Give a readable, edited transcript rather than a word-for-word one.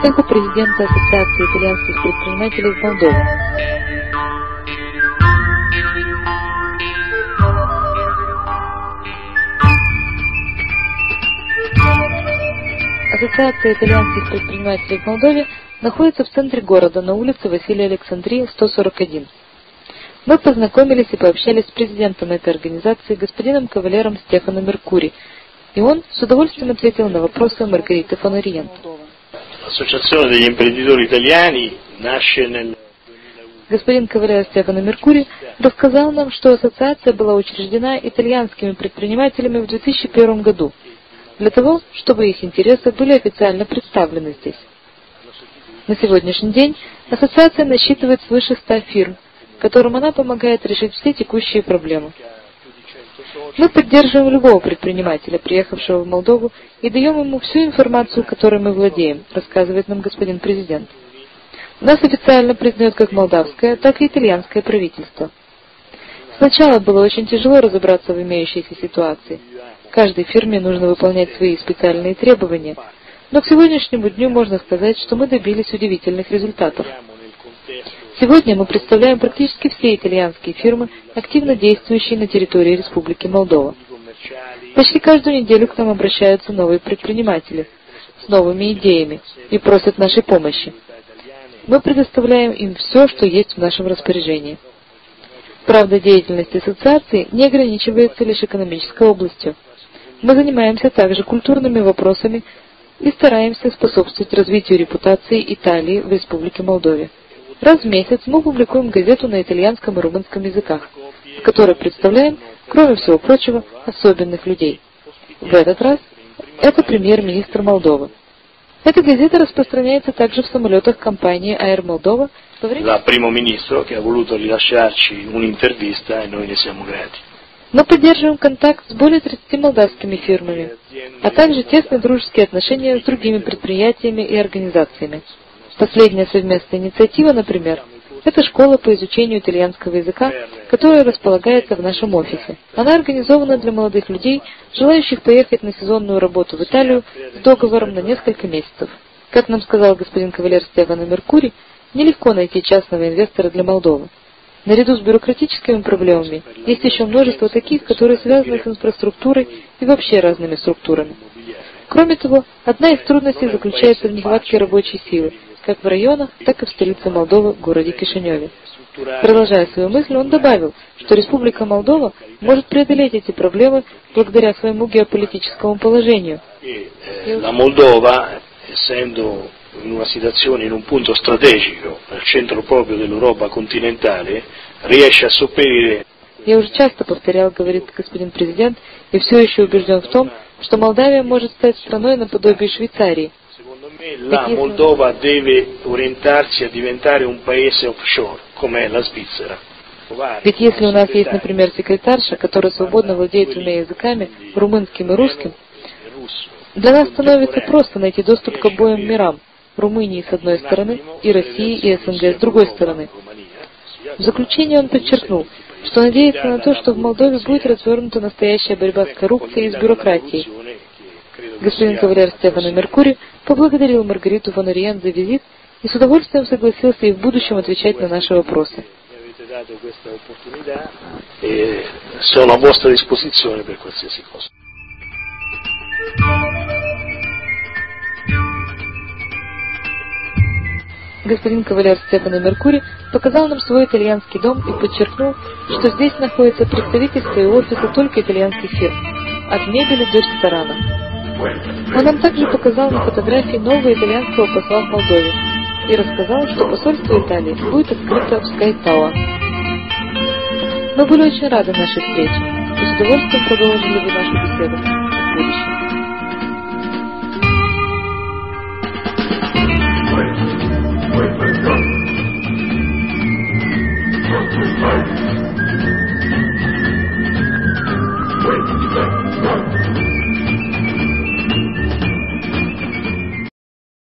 как у президента Ассоциации итальянских предпринимателей в Молдове. Ассоциация итальянских предпринимателей в Молдове находится в центре города, на улице Василия Александрии, 141. Мы познакомились и пообщались с президентом этой организации, господином кавалером Стефано Меркури, и он с удовольствием ответил на вопросы Маргариты фон Ориент. Господин кавалер Стефано Меркури рассказал нам, что ассоциация была учреждена итальянскими предпринимателями в 2001 году, для того, чтобы их интересы были официально представлены здесь. На сегодняшний день ассоциация насчитывает свыше 100 фирм, которым она помогает решить все текущие проблемы. Мы поддерживаем любого предпринимателя, приехавшего в Молдову, и даем ему всю информацию, которой мы владеем, рассказывает нам господин президент. Нас официально признают как молдавское, так и итальянское правительство. Сначала было очень тяжело разобраться в имеющейся ситуации. Каждой фирме нужно выполнять свои специальные требования, но к сегодняшнему дню можно сказать, что мы добились удивительных результатов. Сегодня мы представляем практически все итальянские фирмы, активно действующие на территории Республики Молдова. Почти каждую неделю к нам обращаются новые предприниматели с новыми идеями и просят нашей помощи. Мы предоставляем им все, что есть в нашем распоряжении. Правда, деятельность ассоциации не ограничивается лишь экономической областью. Мы занимаемся также культурными вопросами и стараемся способствовать развитию репутации Италии в Республике Молдове. Раз в месяц мы публикуем газету на итальянском и румынском языках, в которой представляем, кроме всего прочего, особенных людей. В этот раз это премьер-министр Молдовы. Эта газета распространяется также в самолетах компании Air Moldova. Мы поддерживаем контакт с более 30 молдавскими фирмами, а также тесные дружеские отношения с другими предприятиями и организациями. Последняя совместная инициатива, например, это школа по изучению итальянского языка, которая располагается в нашем офисе. Она организована для молодых людей, желающих поехать на сезонную работу в Италию с договором на несколько месяцев. Как нам сказал господин кавалер Стефано Меркури, нелегко найти частного инвестора для Молдовы. Наряду с бюрократическими проблемами есть еще множество таких, которые связаны с инфраструктурой и вообще разными структурами. Кроме того, одна из трудностей заключается в нехватке рабочей силы, как в районах, так и в столице Молдовы, городе Кишиневе. Продолжая свою мысль, он добавил, что Республика Молдова может преодолеть эти проблемы благодаря своему геополитическому положению. In una situazione, in un punto strategico, nel centro proprio dell'Europa continentale, riesce a sopperire. Я уже часто повторял, говорит господин президент, и все еще убежден в том, что Молдавия может стать страной наподобие Швейцарии. La Moldova deve orientarsi a diventare un paese offshore, come la Svizzera. Ведь если у нас есть, например, секретарша, которая свободно владеет двумя языками, румынским и русским, для нас становится просто найти доступ к обоим мирам, Румынии с одной стороны и России и СНГ с другой стороны. В заключение он подчеркнул, что надеется на то, что в Молдове будет развернута настоящая борьба с коррупцией и с бюрократией. Господин кавалер Стефано Меркури поблагодарил Маргариту фон Ориент за визит и с удовольствием согласился и в будущем отвечать на наши вопросы. Sono a vostra disposizione per qualsiasi cosa. Господин кавалер Стефано Меркури показал нам свой итальянский дом и подчеркнул, что здесь находится представительство и офисы только итальянских фирм, от мебели до ресторана. Он нам также показал на фотографии нового итальянского посла в Молдове и рассказал, что посольство Италии будет открыто в Скай-Тауэр. Мы были очень рады нашей встрече и с удовольствием продолжили бы нашу беседу в будущем. Let's go.